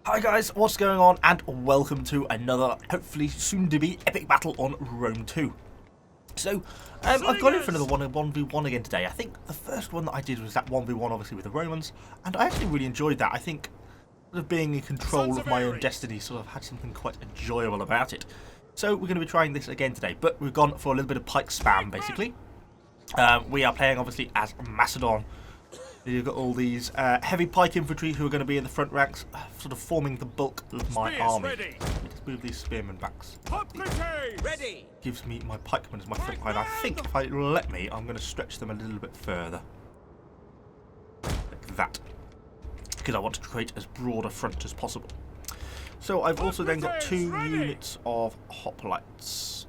Hi guys, what's going on, and welcome to another, hopefully soon-to-be epic battle on Rome 2. So, I've gone in for another 1v1 again today. I think the first one that I did was that 1v1 obviously with the Romans, and I actually really enjoyed that. I think sort of being in control of my own destiny sort of had something quite enjoyable about it. So we're going to be trying this again today, but we've gone for a little bit of Pike spam basically. We are playing obviously as Macedon. You've got all these heavy Pike infantry who are going to be in the front ranks, sort of forming the bulk of my army. Let me just move these spearmen backs. Ready. Gives me my pikemen as my front line. I think if I let me, I'm going to stretch them a little bit further. Like that. Because I want to create as broad a front as possible. So I've also then got 2 units of hoplites.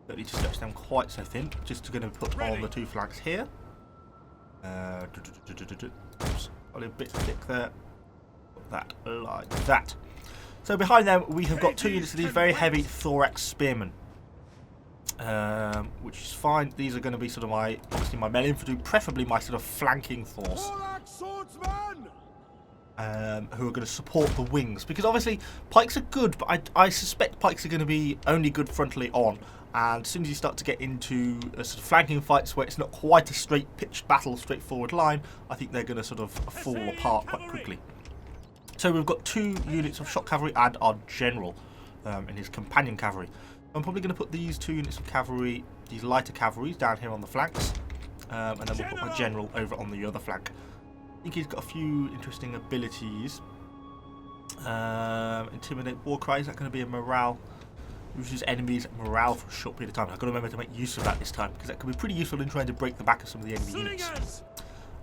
Don't need to stretch them quite so thin. Just going to put on the 2 flanks here. Oops, got a bit thick there. Put that like that. So behind them we have got 2 units of these very heavy thorax spearmen, which is fine. These are going to be sort of obviously my main infantry, preferably my sort of flanking force, who are going to support the wings, because obviously pikes are good, but I suspect pikes are going to be only good frontally on. And as soon as you start to get into sort of flanking fights where it's not quite a straight pitched battle, straightforward line, I think they're going to sort of fall apart quite quickly. So we've got 2 units of shock cavalry and our general in his companion cavalry. I'm probably going to put these 2 units of cavalry, these lighter cavalries, down here on the flanks, and then we'll put my general over on the other flank. I think he's got a few interesting abilities. Intimidate war cry, is that going to be a morale? Reduces enemies' morale for a short period of time. I've got to remember to make use of that this time, because that can be pretty useful in trying to break the back of some of the enemy units.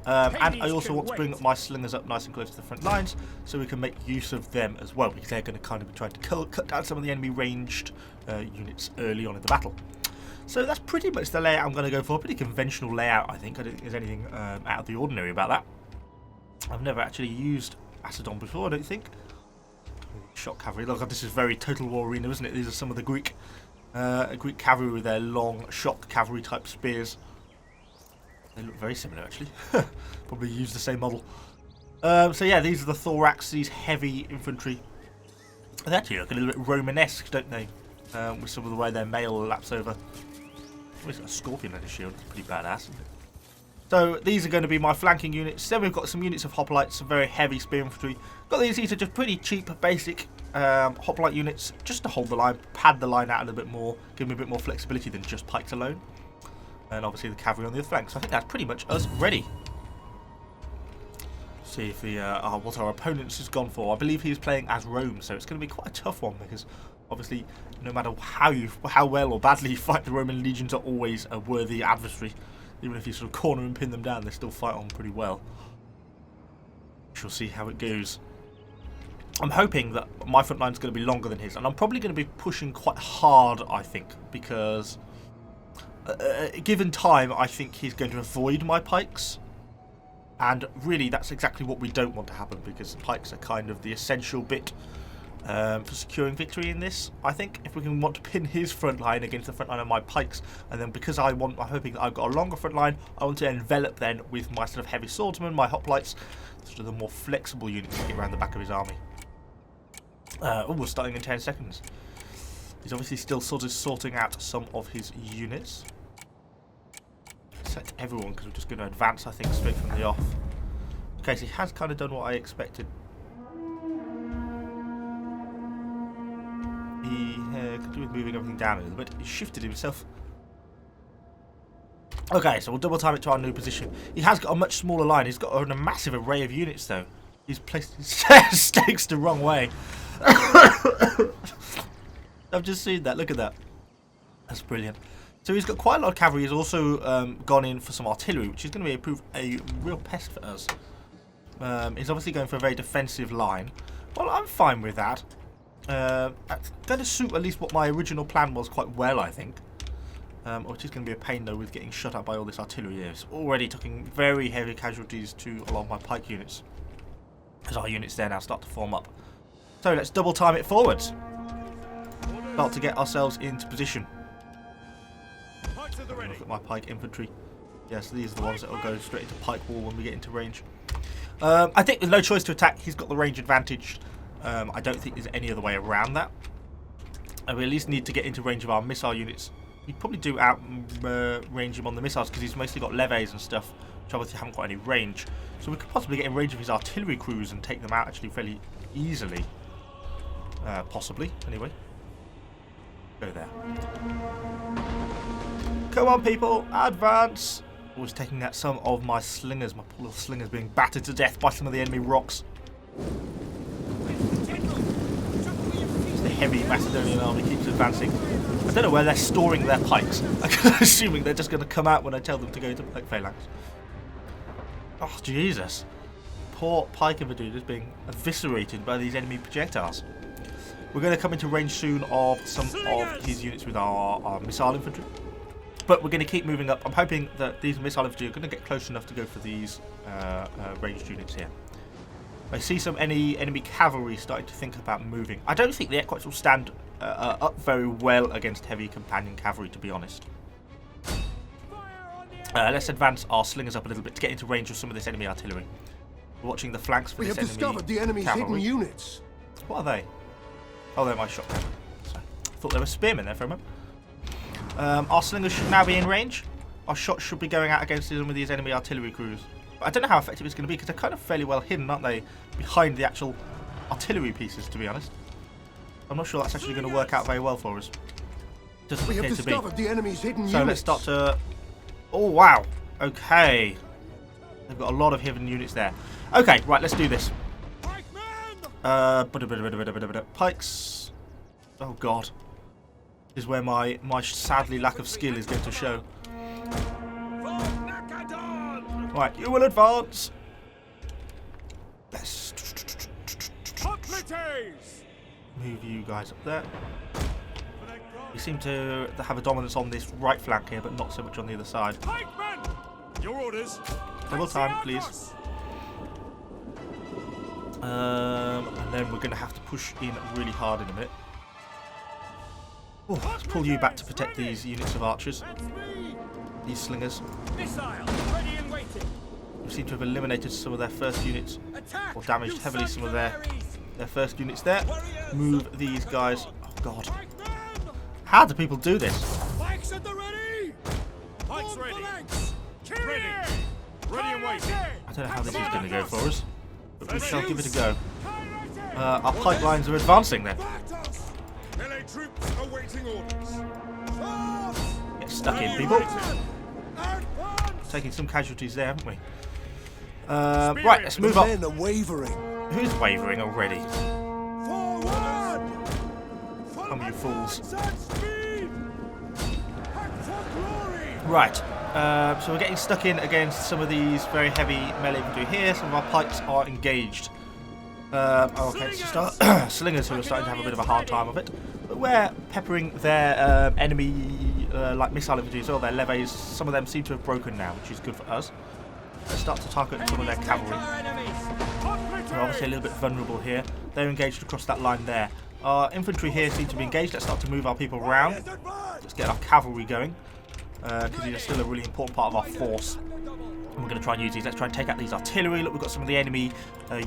And I also want to bring my slingers up nice and close to the front lines, so we can make use of them as well, because they're going to kind of be trying to cut down some of the enemy ranged units early on in the battle. So that's pretty much the layout I'm going to go for. Pretty conventional layout, I think. I don't think there's anything out of the ordinary about that. I've never actually used Macedon before, I don't think. Shock cavalry. Look, this is very Total War Arena, isn't it? These are some of the Greek cavalry with their long shock cavalry type spears. They look very similar, actually. Probably use the same model. So yeah, these are the thorax, these heavy infantry. They actually look a little bit Romanesque, don't they? With some of the way their mail laps over. Oh, he's got a scorpion on his shield. It's pretty badass, isn't it? So these are going to be my flanking units. Then we've got some units of hoplites, some very heavy spear infantry. Got these are just pretty cheap, basic hoplite units, just to hold the line, pad the line out a little bit more, give me a bit more flexibility than just pikes alone. And obviously the cavalry on the other flank. So I think that's pretty much us ready. See if what our opponents has gone for. I believe he's playing as Rome, so it's going to be quite a tough one, because obviously no matter how well or badly you fight, the Roman legions are always a worthy adversary. Even if you sort of corner and pin them down, they still fight on pretty well. We shall see how it goes. I'm hoping that my front line is going to be longer than his, and I'm probably going to be pushing quite hard, I think, because given time, I think he's going to avoid my pikes. And really, that's exactly what we don't want to happen, because pikes are kind of the essential bit for securing victory in this. I think if we can want to pin his front line against the front line of my pikes, and then because I'm hoping that I've got a longer front line, I want to envelop then with my sort of heavy swordsmen, my hoplites, sort of the more flexible units to get around the back of his army. We're starting in 10 seconds. He's obviously still sort of sorting out some of his units. Set everyone, because we're just going to advance, I think, straight from the off. Okay, so he has kind of done what I expected. He could do with moving everything down a little bit. He shifted himself. Okay, so we'll double time it to our new position. He has got a much smaller line. He's got a massive array of units, though. He's placed his stakes the wrong way. I've just seen that. Look at that. That's brilliant. So he's got quite a lot of cavalry. He's also gone in for some artillery, which is going to prove a real pest for us. He's obviously going for a very defensive line. Well, I'm fine with that. That's going to suit at least what my original plan was quite well, I think. Which is going to be a pain, though, with getting shut up by all this artillery here. It's already taking very heavy casualties to a lot of my pike units, as our units there now start to form up. So let's double time it forwards. Start to get ourselves into position. Look at my pike infantry. Yes, these are the ones that will go straight into pike wall when we get into range. I think with no choice to attack, he's got the range advantage. I don't think there's any other way around that. We at least need to get into range of our missile units. We probably do out range him on the missiles because he's mostly got levies and stuff, which obviously haven't got any range. So we could possibly get in range of his artillery crews and take them out actually fairly easily. Possibly, anyway. Go there. Come on, people, advance! I was taking out some of my slingers. My poor little slingers being battered to death by some of the enemy rocks. The heavy Macedonian army keeps advancing. I don't know where they're storing their pikes. I'm assuming they're just going to come out when I tell them to go into phalanx. Oh, Jesus. Poor Pike infantry just being eviscerated by these enemy projectiles. We're going to come into range soon of some of his units with our missile infantry. But we're going to keep moving up. I'm hoping that these missile infantry are going to get close enough to go for these ranged units here. I see some enemy cavalry starting to think about moving. I don't think the Equites will stand up very well against heavy companion cavalry, to be honest. Let's advance our slingers up a little bit to get into range of some of this enemy artillery. We're watching the flanks for this enemy cavalry. We have discovered the enemy's hidden units. What are they? Oh, they're my shotgun. Sorry. I thought they were spearmen there for a moment. Our slingers should now be in range. Our shots should be going out against some of these enemy artillery crews. But I don't know how effective it's going to be because they're kind of fairly well hidden, aren't they? Behind the actual artillery pieces, to be honest. I'm not sure that's actually going to work out very well for us. Doesn't appear to be. The enemy's hidden so let's start to... Oh, wow. Okay. They've got a lot of hidden units there. Okay, right, let's do this. Pikes. Oh, God. Is where my sadly lack of skill is going to show. Right, you will advance. Let's move you guys up there. We seem to have a dominance on this right flank here, but not so much on the other side. Your orders. Double time, please. And then we're going to have to push in really hard in a minute. Oh, let's pull you back to protect these units of archers. These slingers. Missile, ready and waiting. We seem to have eliminated some of their first units, or damaged heavily some of their first units there. Move these guys. Oh, God. How do people do this? Pikes at the ready. Pikes ready. Ready. Ready and waiting. I don't know how this is going to go for us, but we shall give it a go. Our pipelines are advancing then. LA troops awaiting orders. Get stuck in, people. Taking some casualties there, haven't we? Right, let's move up. Who's wavering already? Come, you fools. Right, so we're getting stuck in against some of these very heavy melee infantry here. Some of our pikes are engaged. Okay, it's just our slingers who are starting to have a bit of a hard time of it. But we're peppering their enemy like missile infantry as well, their levies. Some of them seem to have broken now, which is good for us. Let's start to target some of their cavalry. They're obviously a little bit vulnerable here. They're engaged across that line there. Our infantry here seem to be engaged. Let's start to move our people around. Let's get our cavalry going, because these are still a really important part of our force. And we're going to try and use these. Let's try and take out these artillery. Look, we've got some of the enemy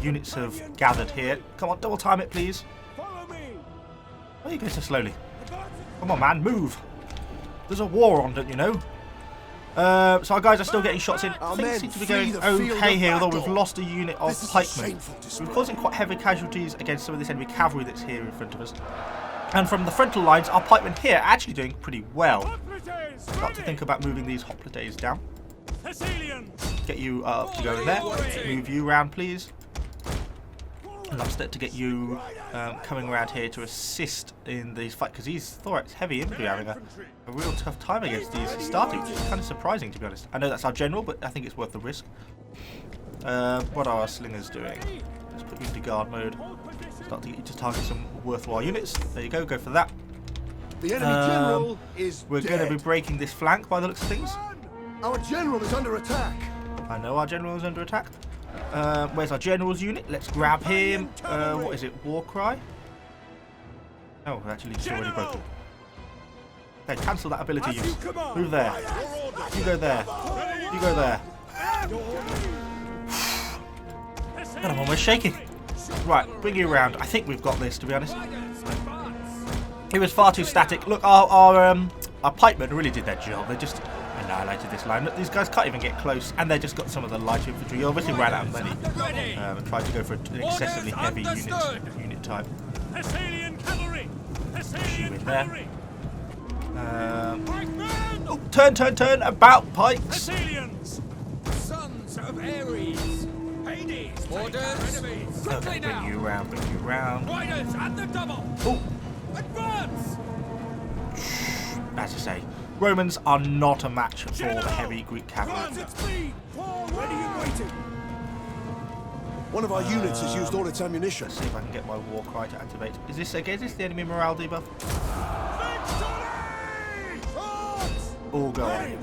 units have gathered here. Come on, double time it, please. Why are you going so slowly? Come on, man, move. There's a war on, don't you know? So our guys are still getting shots in. Things seem to be going okay here, although we've lost a unit of pikemen. We're causing quite heavy casualties against some of this enemy cavalry that's here in front of us. And from the frontal lines, our pikemen here are actually doing pretty well. Start to think about moving these hoplites down. Get you up to go in there. Move you around, please. And I'll start to get you coming around here to assist in these fights, because these thorax heavy infantry are having a real tough time against these starting, which is kind of surprising, to be honest. I know that's our general, but I think it's worth the risk. What are our slingers doing? Let's put you into guard mode. Start to get you to target some worthwhile units. There you go, go for that. The enemy general is We're going to be breaking this flank by the looks of things. Our general is under attack. I know our general is under attack. Where's our general's unit? Let's grab him. What is it? War cry? Oh, actually, it's already broken. Okay, cancel that ability use. Move there. You go there. You go there. God, I'm almost shaking. Right, bring you around. I think we've got this, to be honest. It was far too static. Look, our pikemen really did their job. They just annihilated this line. Look, these guys can't even get close, and they just got some of the light infantry. He obviously ran out of money and tried to go for an excessively heavy unit type. Thessalian cavalry! Thessalian in there. cavalry! Oh, turn, about, pikes. Thessalians! Sons of Ares! Hades! Orders! Enemies! Okay, bring you around. Riders at the double! Oh, Advance! as I say, Romans are not a match for the heavy Greek cavalry. Advance at speed! Ready and waiting! One of our units has used all its ammunition. Let's see if I can get my war cry to activate. Is this the enemy morale debuff? All go on.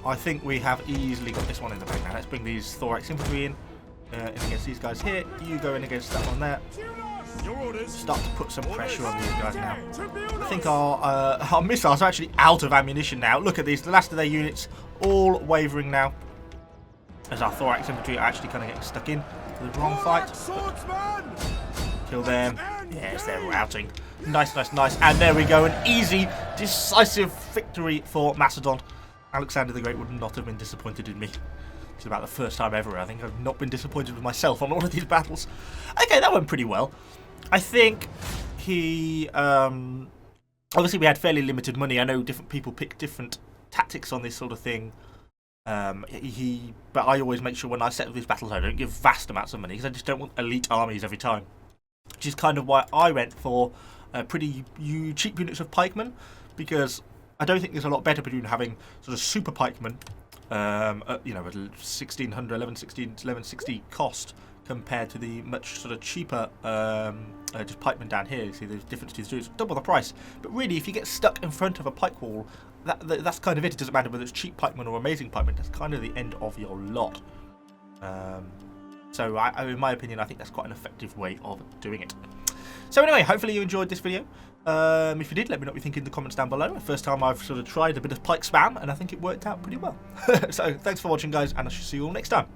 I think we have easily got this one in the bag now. Let's bring these thorax infantry in against these guys here. You go in against that one there. Your orders! Start to put some pressure on these guys now. I think our missiles are actually out of ammunition now. Look at these. The last of their units all wavering now. As our thorax infantry are actually kind of getting stuck in to the wrong fight. Kill them. Yes, they're routing. Nice. And there we go. An easy, decisive victory for Macedon. Alexander the Great would not have been disappointed in me. It's about the first time ever, I think, I've not been disappointed with myself on all of these battles. Okay, that went pretty well. I think he... obviously, we had fairly limited money. I know different people pick different tactics on this sort of thing. But I always make sure when I set up these battles, I don't give vast amounts of money, because I just don't want elite armies every time. Which is kind of why I went for pretty cheap units of pikemen, because I don't think there's a lot better between having sort of super pikemen, you know, at 1600, 1160 cost, compared to the much sort of cheaper just pikemen down here. You see the difference between the two, it's double the price. But really, if you get stuck in front of a pike wall, that's kind of it. It doesn't matter whether it's cheap pikemen or amazing pikemen. That's kind of the end of your lot. So in my opinion, I think that's quite an effective way of doing it. So anyway, hopefully you enjoyed this video. If you did, let me know what you think in the comments down below. First time I've sort of tried a bit of pike spam, and I think it worked out pretty well. So thanks for watching, guys, and I shall see you all next time.